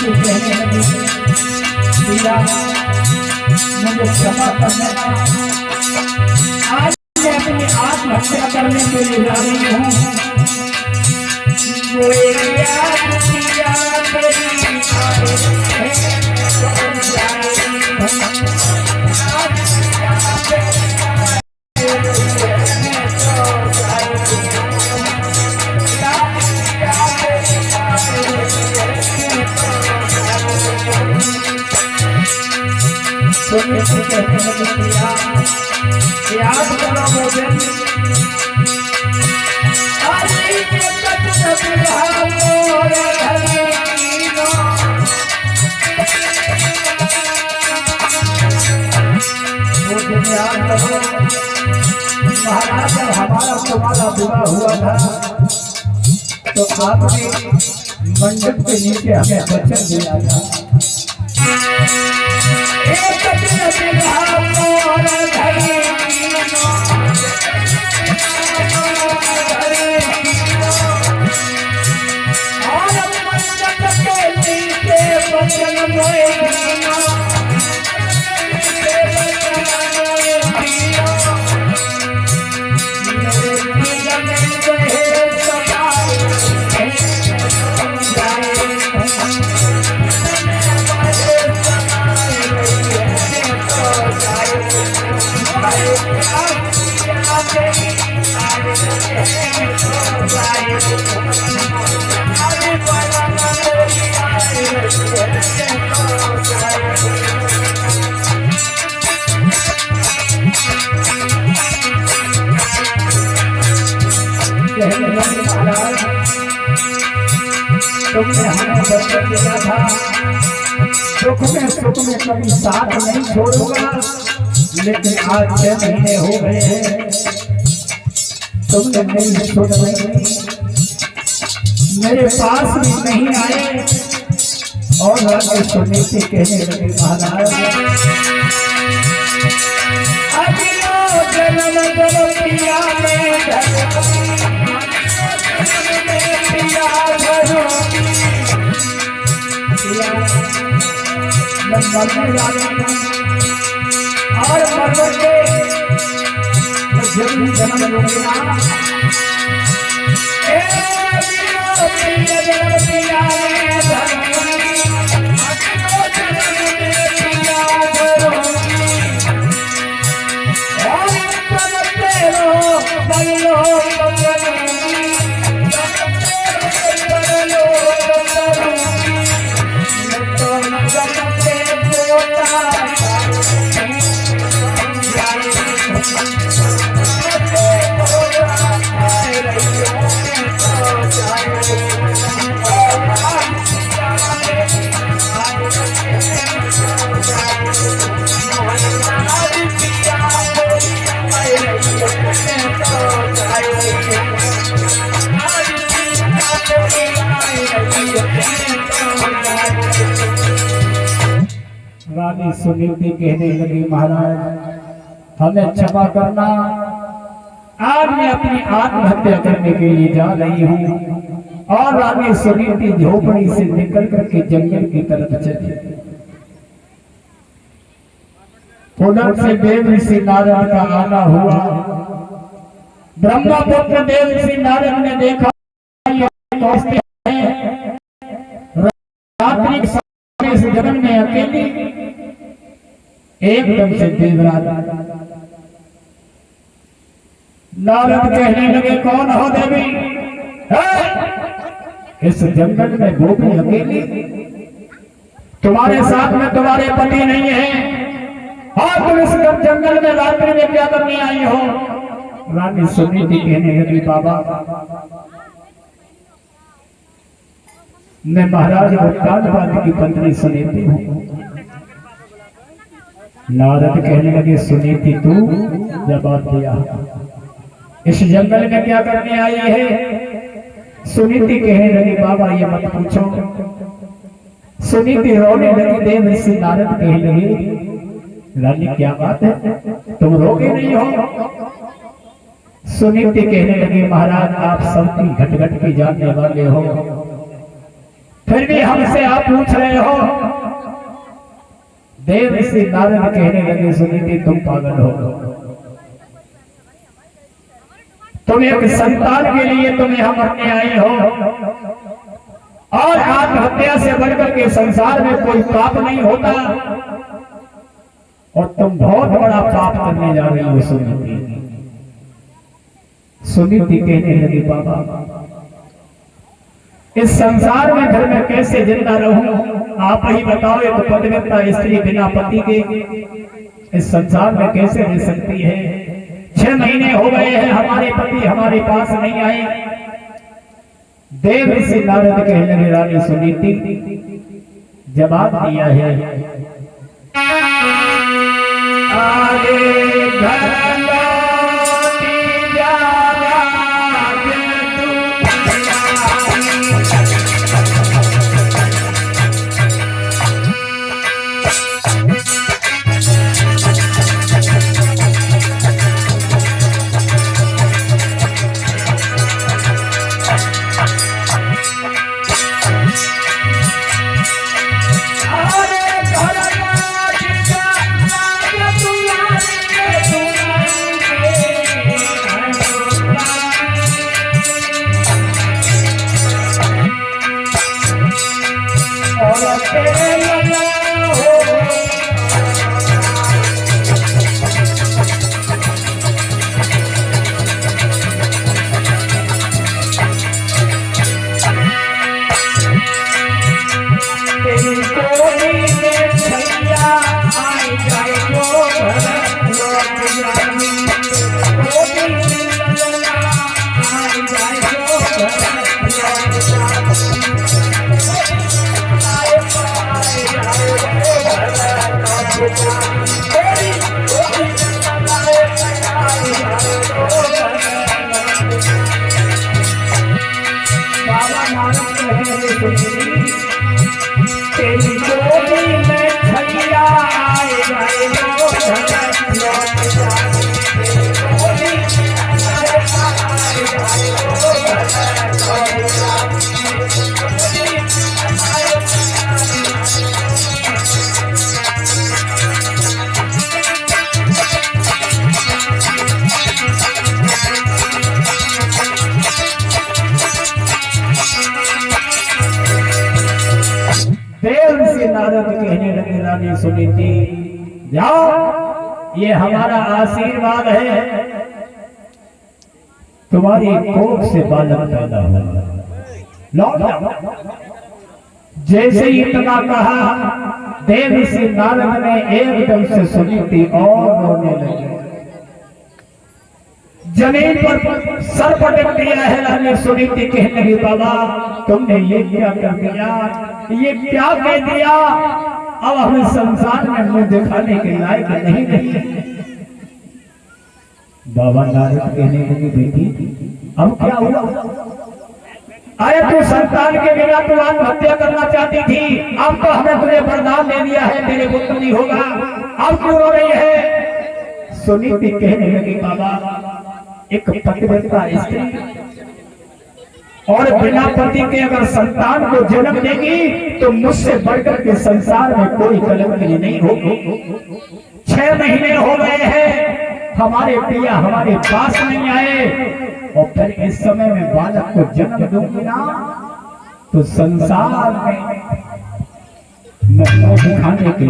सुनीति कहने लगी, पिया मुझे क्षमा करने का, आज मैं अपनी आत्महत्या करने के लिए जा रही हूँ। याद करो मुझे, महाराज जब हमारा तुम्हारा विवाह हुआ था तो आपने मंडप के नीचे हमें वचन दिया था, तुमने हमें वचन दिया था सुख में कभी साथ नहीं छोड़ूंगा, लेकिन आज 6 महीने हो गए हैं तुमने मेरी सुन नहीं, मेरे पास भी नहीं आए। और रानी सुनीति कहने लगी, महाराज और मरने के जन्म लूंगा, रानी सुनीति कहने लगी, महाराज हमें क्षमा करना, आज मैं अपनी आत्महत्या करने के लिए जा रही हूँ। और रानी सुनीति झोपड़ी से निकल करके जंगल की तरफ चली। उधर से देव ऋषि नारद का आना हुआ। ब्रह्मपुत्र देव ऋषि नारद ने देखा रात्रि इस जगन में अकेली, एकदम से देवराज नारद कहने लगे, कौन हो देवी? इस जंगल में गोपी अकेली, तुम्हारे साथ में तुम्हारे पति नहीं है, और तुम इस जंगल में रात्रि में क्या करने आई हो? रानी सुनीति कहने लगी, बाबा मैं महाराज उत्तानपाद की पत्नी सुनीति हूँ। नारद कहने लगे, सुनीति तू जवाब दिया, इस जंगल में क्या करने आई है? सुनीति कहने लगी, बाबा ये मत पूछो। सुनीति रोने लगी। देव ऋषि नारद कहने लगे, रानी क्या बात है, तुम रोगे नहीं हो? सुनीति कहने लगी, महाराज आप सबकी घट घट की जानने वाले हो, फिर भी हमसे आप पूछ रहे हो। देव से नारद कहने लगे सुनीति तुम पागल हो, तुम एक संतान के लिए तुम्हें हम मरने आए हो, और आत्महत्या से बढ़कर के संसार में कोई पाप नहीं होता, और तुम बहुत बड़ा पाप करने जा रही हो सुनीति। सुनीति कहने लगी बाबा इस संसार में घर में कैसे जिंदा रहूं, आप ही बताओ। एक पतिव्रता स्त्री बिना पति के इस संसार में कैसे रह सकती है? 6 महीने हो गए हैं हमारे पति हमारे पास नहीं आए। देव से नारद कहने लगे रानी सुनीति जवाब दिया है, आगे घर लौटी जाना नारद कहने लगे रानी सुनीति जाओ ये हमारा आशीर्वाद है, तुम्हारी कोख से बालक पैदा होगा, लौट जाओ। जैसे ही इतना कहा देव से नारद ने एकदम से सुनीति और रोने लगे, जमीन पर सर पटक दिया है। रानी सुनीति कहने लगी बाबा तुमने ये क्या कर दिया, ये क्या कह दिया, अब हमें संसार में मुंह दिखाने के लायक नहीं रही। बाबा नारद कहने लगे बेटी अब क्या हुआ, अरे तू संतान के बिना तू आत्महत्या करना चाहती थी, अब तो हमें तुझे वरदान दे दिया है तेरे पुत्र नहीं होगा, अब क्यों रो रही है? सुनीति कहने लगी बाबा एक पतिव्रता स्त्री और बिना पति के अगर संतान को जन्म देगी तो मुझसे बढ़कर के संसार में कोई कलंकी नहीं होगी। 6 महीने हो गए हैं हमारे पिया हमारे पास नहीं आए, और फिर इस समय में बालक को जन्म दूंगी ना तो संसार में मैं दिखाने के